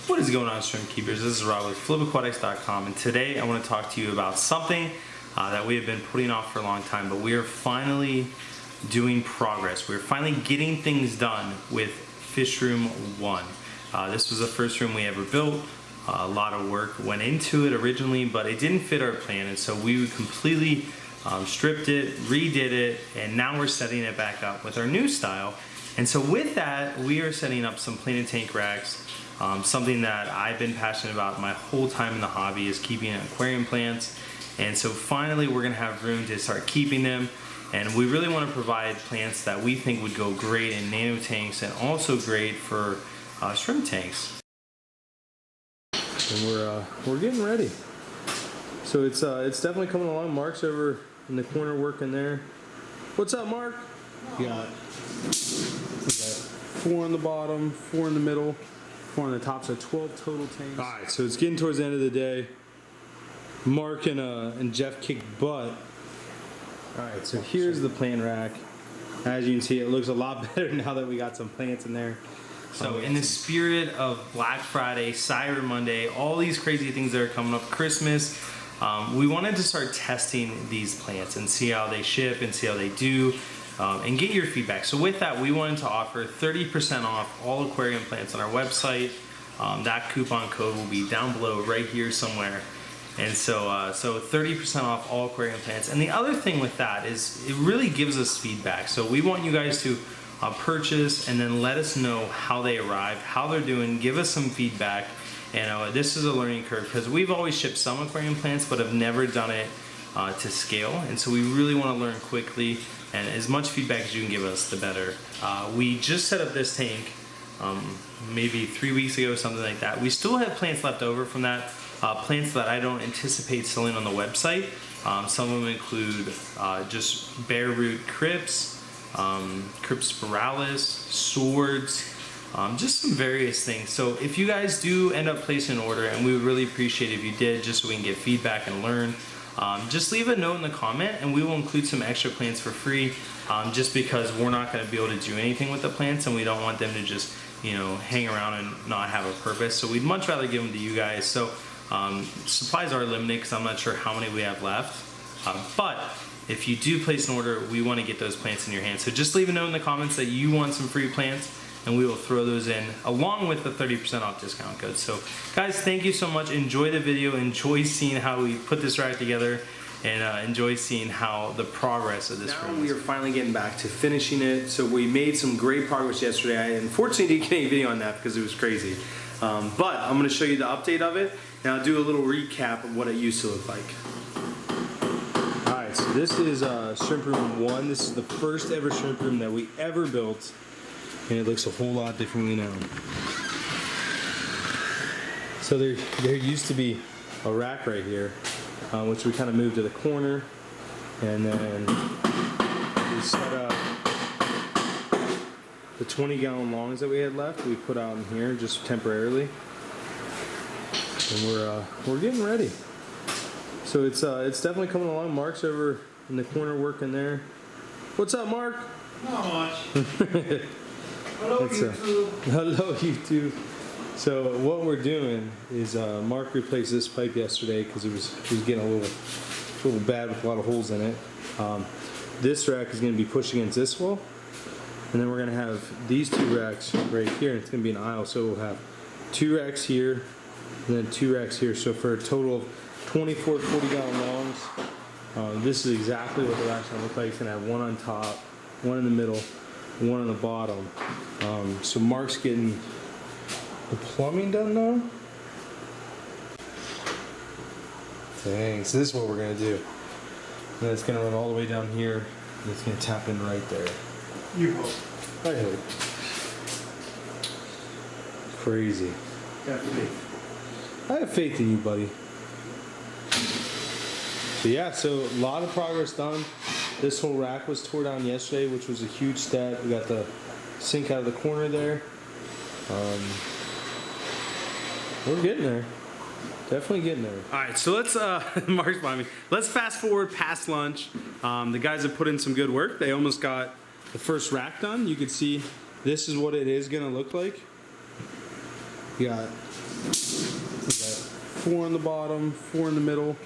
What is going on, shrimp keepers? This is Rob with flipaquatics.com, and today I want to talk to you about something that we have been putting off for a long time, but we are finally doing progress. We're finally getting things done with Fish Room 1. This was the first room we ever built. A lot of work went into it originally, but it didn't fit our plan, and so we completely stripped it, redid it, and now we're setting it back up with our new style. And so with that, we are setting up some planted tank racks. Something that I've been passionate about my whole time in the hobby is keeping aquarium plants. And so finally we're gonna have room to start keeping them. And we really wanna provide plants that we think would go great in nano tanks and also great for shrimp tanks. And we're getting ready. So it's definitely coming along. Mark's over in the corner working there. What's up, Mark? You got 4 on the bottom, 4 in the middle, 4 on the top, so 12 total tanks. All right, so it's getting towards the end of the day. Mark and Jeff kicked butt. All right, so here's the plant rack. As you can see, it looks a lot better now that we got some plants in there. So in the spirit of Black Friday, Cyber Monday, all these crazy things that are coming up, Christmas, we wanted to start testing these plants and see how they ship and see how they do. And get your feedback. So with that, we wanted to offer 30% off all aquarium plants on our website. That coupon code will be down below right here somewhere. And so 30% off all aquarium plants. And the other thing with that is it really gives us feedback. So we want you guys to purchase and then let us know how they arrived, how they're doing, give us some feedback. And this is a learning curve because we've always shipped some aquarium plants but have never done it to scale. And so we really want to learn quickly. And as much feedback as you can give us, the better. We just set up this tank maybe 3 weeks ago, something like that. We still have plants left over from that, plants that I don't anticipate selling on the website. Some of them include just bare root crypts, crypt spiralis, swords, just some various things. So if you guys do end up placing an order, and we would really appreciate it if you did, just so we can get feedback and learn. Just leave a note in the comment and we will include some extra plants for free, just because we're not going to be able to do anything with the plants and we don't want them to just, you know, hang around and not have a purpose. So we'd much rather give them to you guys. So supplies are limited because I'm not sure how many we have left. But if you do place an order, we want to get those plants in your hands. So just leave a note in the comments that you want some free plants, and we will throw those in along with the 30% off discount code. So guys, thank you so much. Enjoy the video, enjoy seeing how we put this rack together, and enjoy seeing how the progress of this room is. We are finally getting back to finishing it. So we made some great progress yesterday. I unfortunately didn't get any video on that because it was crazy. But I'm gonna show you the update of it, and I'll do a little recap of what it used to look like. All right, so this is Shrimp Room 1. This is the first ever shrimp room that we ever built. And it looks a whole lot differently now. So there used to be a rack right here, which we kind of moved to the corner, and then we set up the 20-gallon longs that we had left. We put out in here just temporarily, and we're getting ready. So it's definitely coming along. Mark's over in the corner working there. What's up, Mark? Not much. Hello, YouTube. Hello, YouTube. So what we're doing is Mark replaced this pipe yesterday because it was getting a little bad with a lot of holes in it. This rack is going to be pushed against this wall, and then we're going to have these 2 racks right here, and it's going to be an aisle. So we'll have 2 racks here, and then 2 racks here. So for a total of 24 40-gallon longs. This is exactly what the rack's going to look like. It's going to have 1 on top, 1 in the middle, 1 on the bottom. So Mark's getting the plumbing done now. Dang, so this is what we're gonna do. And it's gonna run all the way down here, and it's gonna tap in right there. You hope. I hope. Crazy. Got faith. I have faith in you, buddy. So yeah, so a lot of progress done. This whole rack was tore down yesterday, which was a huge step. We got the sink out of the corner there. We're getting there. Definitely getting there. All right, so let's, Mark's behind me. Let's fast forward past lunch. The guys have put in some good work. They almost got the first rack done. You can see this is what it is gonna look like. You got 4 on the bottom, 4 in the middle,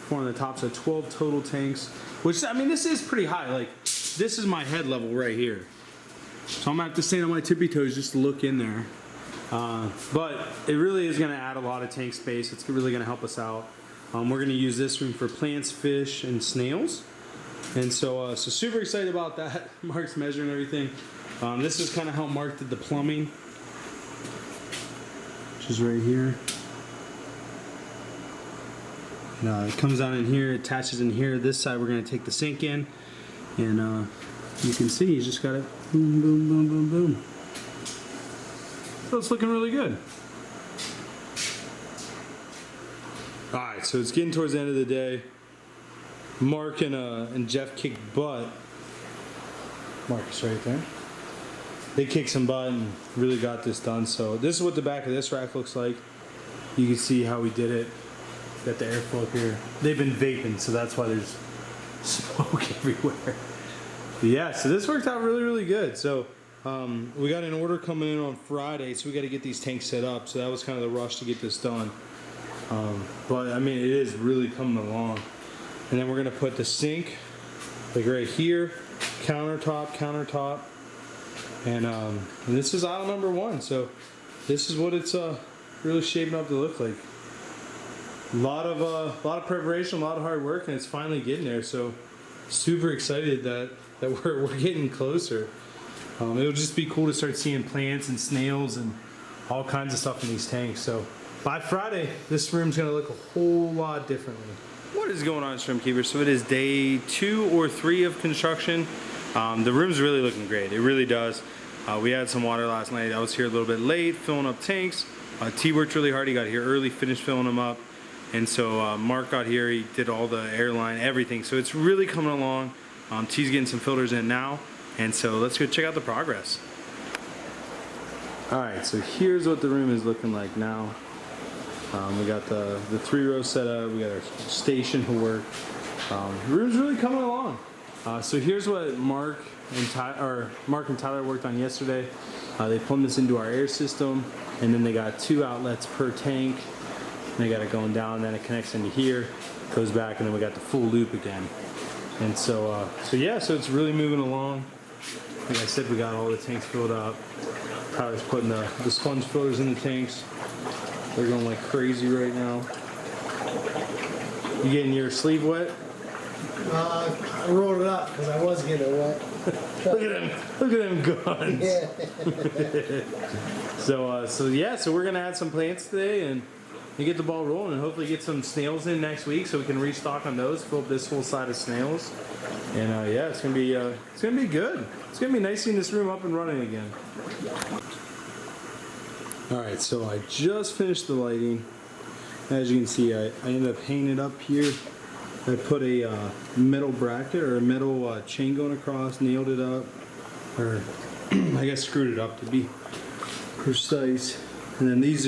4 on the top, so 12 total tanks. Which, I mean, this is pretty high. Like, this is my head level right here. So I'm gonna have to stand on my tippy toes just to look in there. But it really is gonna add a lot of tank space. It's really gonna help us out. We're gonna use this room for plants, fish, and snails. And so super excited about that. Mark's measuring everything. This is kind of how Mark did the plumbing, which is right here. It comes down in here, attaches in here. This side we're gonna take the sink in, and you can see he's just got it boom, boom, boom, boom, boom. So it's looking really good. All right, so it's getting towards the end of the day. Mark and Jeff kicked butt. Marcus right there. They kicked some butt and really got this done. So this is what the back of this rack looks like. You can see how we did it. Got the airflow up here. They've been vaping, so that's why there's smoke everywhere. But yeah, so this worked out really, really good. So we got an order coming in on Friday, so we got to get these tanks set up. So that was kind of the rush to get this done. But I mean, it is really coming along. And then we're gonna put the sink, like right here, countertop, and this is aisle number 1. So this is what it's really shaping up to look like. A lot of preparation, a lot of hard work, and it's finally getting there. So super excited that we're getting closer. It'll just be cool to start seeing plants and snails and all kinds of stuff in these tanks. So by Friday, this room's gonna look a whole lot differently. What is going on, Shrimp Keepers? So it is day 2 or 3 of construction. The room's really looking great. It really does. We had some water last night. I was here a little bit late, filling up tanks. T worked really hard. He got here early, finished filling them up. And so Mark got here. He did all the airline, everything. So it's really coming along. T's getting some filters in now. And so let's go check out the progress. All right, so here's what the room is looking like now. We got the 3-row set up. We got our station to work. The room's really coming along. So here's what Mark and Tyler worked on yesterday. They plumbed this into our air system, and then they got 2 outlets per tank. And they got it going down, and then it connects into here, goes back, and then we got the full loop again. And so yeah, so it's really moving along. Like I said, we got all the tanks filled up. Tyler's putting the sponge filters in the tanks. They're going like crazy right now. You getting your sleeve wet? I rolled it up because I was getting it wet. Look at them guns. Yeah. So yeah, so we're gonna add some plants today and get the ball rolling, and hopefully get some snails in next week so we can restock on those. Fill up this whole side of snails, and yeah, it's gonna be good. It's gonna be nice seeing this room up and running again. All right, so I just finished the lighting. As you can see, I ended up hanging it up here. I put a metal bracket or a metal chain going across, nailed it up, or I guess screwed it up to be precise. And then these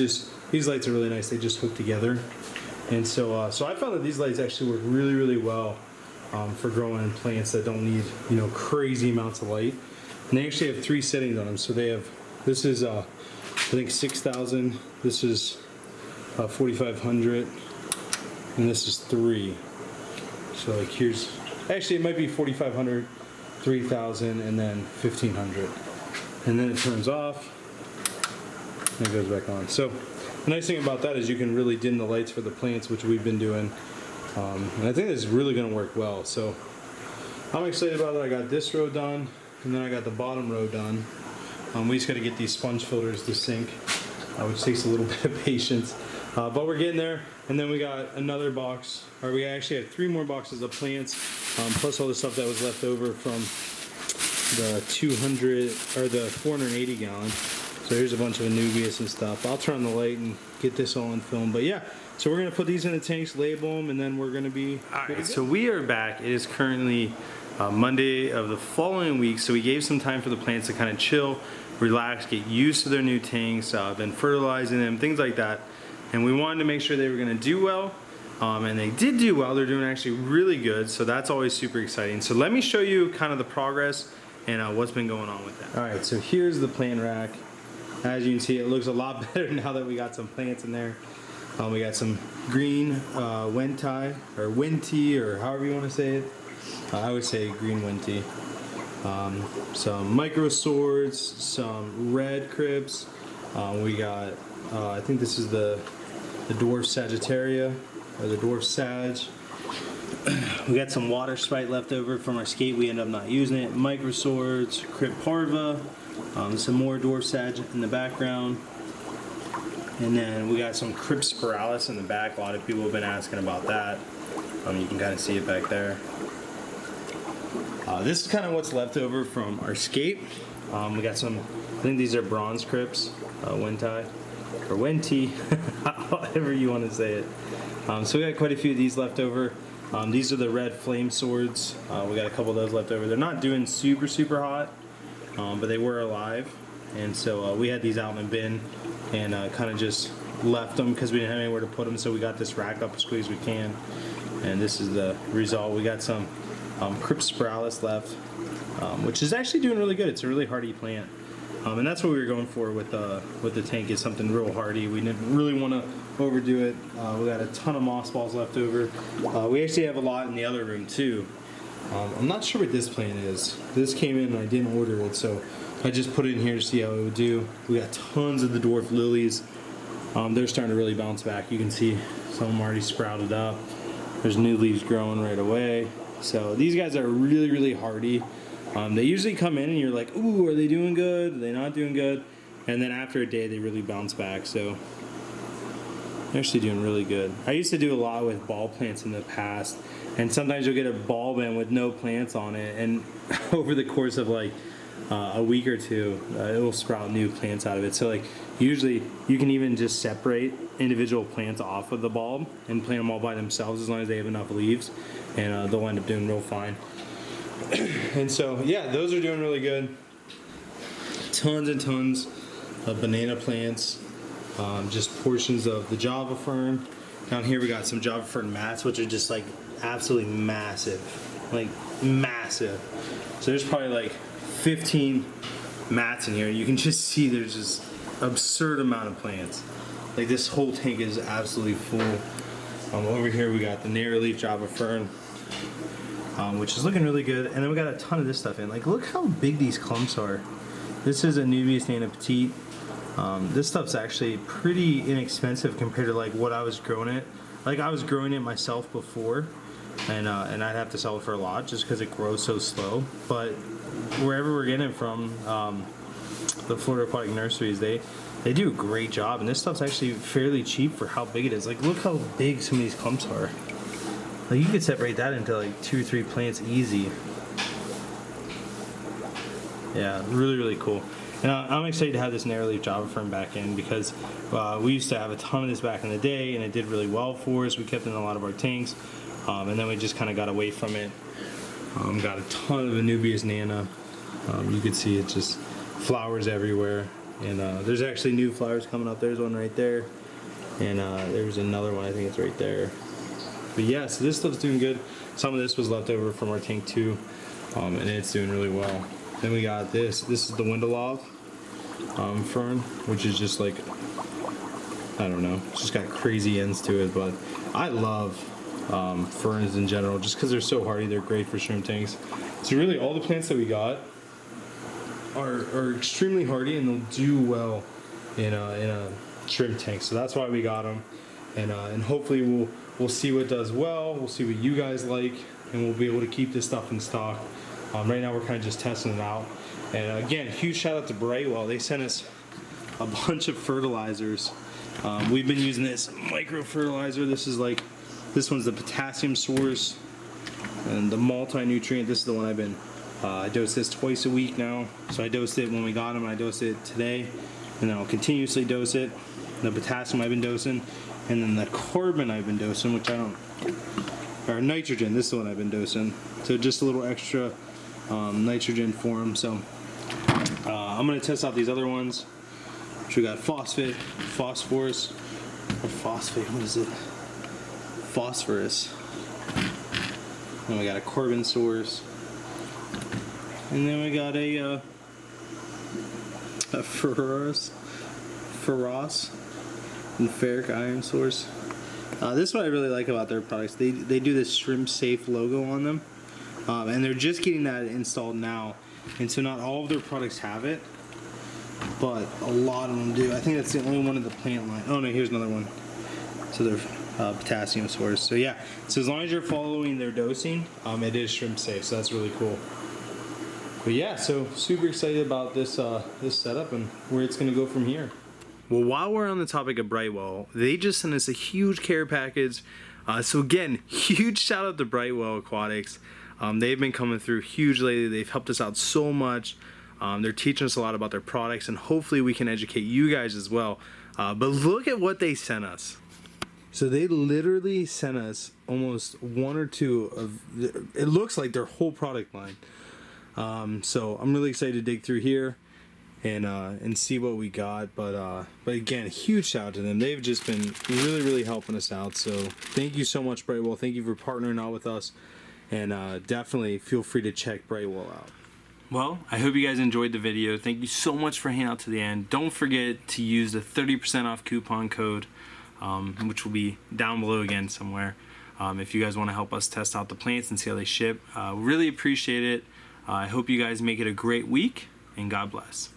lights are really nice. They just hook together. And so I found that these lights actually work really, really well for growing plants that don't need crazy amounts of light. And they actually have 3 settings on them. So they have, this is I think 6,000. This is 4,500, and this is 3. So like here's, actually it might be 4,500, 3,000, and then 1,500, and then it turns off and it goes back on. So the nice thing about that is you can really dim the lights for the plants, which we've been doing, and I think this is really going to work well. So I'm excited about it. I got this row done, and then I got the bottom row done. We just got to get these sponge filters to sink, which takes a little bit of patience. But we're getting there. And then we got another box, or we actually have 3 more boxes of plants, plus all the stuff that was left over from the 200 or the 480 gallon. So here's a bunch of anubias and stuff. I'll turn on the light and get this all in film. But yeah, so we're gonna put these in the tanks, label them, and then we're gonna be. All right, so we are back. It is currently Monday of the following week, so we gave some time for the plants to kind of chill, relax, get used to their new tanks, been fertilizing them, things like that. And we wanted to make sure they were going to do well, and they did do well. They're doing actually really good, so that's always super exciting. So let me show you kind of the progress and what's been going on with that. All right, so here's the plant rack. as you can see, it looks a lot better now that we got some plants in there. We got some green Wenti or Winty or however you want to say it. I would say green Winty. Some micro swords, some red cribs. We got, I think this is the dwarf Sagittaria or the dwarf Sag. We got some water sprite left over from our skate. We end up not using it. Micro swords, crypt parva, some more dwarf Sag in the background. And then we got some crypt spiralis in the back. A lot of people have been asking about that. You can kind of see it back there. This is kind of what's left over from our skate. We got some, I think these are bronze crypts, Wenti, or Wenti, however you want to say it. So we got quite a few of these left over. These are the red flame swords. We got a couple of those left over. They're not doing super hot, but they were alive. And so we had these out in the bin and kind of just left them because we didn't have anywhere to put them. So we got this racked up as quick as we can. And this is the result. We got some crypt spiralis left, which is actually doing really good. It's a really hardy plant. And that's what we were going for with the tank, is something real hardy. We didn't really want to overdo it. We got a ton of moss balls left over. We actually have a lot in the other room too. I'm not sure what this plant is. This came in and I didn't order it, so I just put it in here to see how it would do. We got tons of the dwarf lilies. They're starting to really bounce back. You can see some of them already sprouted up. There's new leaves growing right away. So these guys are really hardy. They usually come in and you're like, ooh, are they doing good? Are they not doing good? And then after a day, they really bounce back. So they're actually doing really good. I used to do a lot with ball plants in the past, and sometimes you'll get a ball bin with no plants on it, and over the course of like a week or two, it will sprout new plants out of it. So like usually you can even just separate individual plants off of the bulb and plant them all by themselves as long as they have enough leaves, and they'll end up doing real fine. And so yeah, those are doing really good. Tons and tons of banana plants, just portions of the Java fern. Down here we got some Java fern mats, which are just like absolutely massive, like massive. So there's probably like 15 mats in here. You can just see there's just absurd amount of plants. Like this whole tank is absolutely full. Over here we got the narrow leaf Java fern, which is looking really good. And then we got a ton of this stuff in. Like look how big these clumps are. This is a Nubius Nana Petite. This stuff's actually pretty inexpensive compared to like what I was growing it. Like I was growing it myself before, and I'd have to sell it for a lot just because it grows so slow. But wherever we're getting it from, the Florida Aquatic Nurseries, they do a great job, and this stuff's actually fairly cheap for how big it is. Like look how big some of these clumps are. Like you could separate that into like 2 or 3 plants easy. Yeah, really cool. And I'm excited to have this narrow leaf Java fern back in because we used to have a ton of this back in the day, and it did really well for us. We kept it in a lot of our tanks, and then we just kind of got away from it. Got a ton of Anubias Nana. You can see it just flowers everywhere, and there's actually new flowers coming up. There's one right there, and there's another one. I think it's right there. But yeah, so this stuff's doing good. Some of this was left over from our tank too, and it's doing really well. Then we got this. This is the Windelov fern, which is just like, I don't know, it's just got crazy ends to it. But I love ferns in general, just because they're so hardy. They're great for shrimp tanks. So really, all the plants that we got are extremely hardy, and they'll do well in a shrimp tank. So that's why we got them, and hopefully we'll see what does well. We'll see what you guys like, and we'll be able to keep this stuff in stock. Right now we're kind of just testing it out. And again, huge shout out to Brightwell. They sent us a bunch of fertilizers. We've been using this micro fertilizer. This one's the potassium source and the multi-nutrient. This is the one I've been, I dose this twice a week now. So I dosed it when we got them, I dosed it today, and then I'll continuously dose it. The potassium I've been dosing, and then the carbon I've been dosing, which I don't, or nitrogen, this is the one I've been dosing. So just a little extra nitrogen for them. So I'm going to test out these other ones, which we got phosphate, phosphorus, or phosphate, what is it? Phosphorus. Then we got a carbon source. And then we got a Ferraris. ferrous and ferric iron source. This is what I really like about their products. They do this shrimp safe logo on them, and they're just getting that installed now, and so not all of their products have it, but a lot of them do. I think that's the only one of the plant line. Oh no, here's another one. So they're potassium source. So yeah, so as long as you're following their dosing, it is shrimp safe. So that's really cool. But yeah, so super excited about this this setup and where it's going to go from here. Well, while we're on the topic of Brightwell, they just sent us a huge care package. So again, huge shout out to Brightwell Aquatics. They've been coming through huge lately. They've helped us out so much. They're teaching us a lot about their products, and hopefully we can educate you guys as well. But look at what they sent us. So they literally sent us almost one or two of, it looks like their whole product line. So I'm really excited to dig through here and see what we got. But again, huge shout out to them. They've just been really helping us out. So thank you so much, Brightwell. Thank you for partnering out with us, and definitely feel free to check Brightwell out. Well, I hope you guys enjoyed the video. Thank you so much for hanging out to the end. Don't forget to use the 30% off coupon code, which will be down below again somewhere, if you guys want to help us test out the plants and see how they ship. Really appreciate it. I hope you guys make it a great week, and God bless.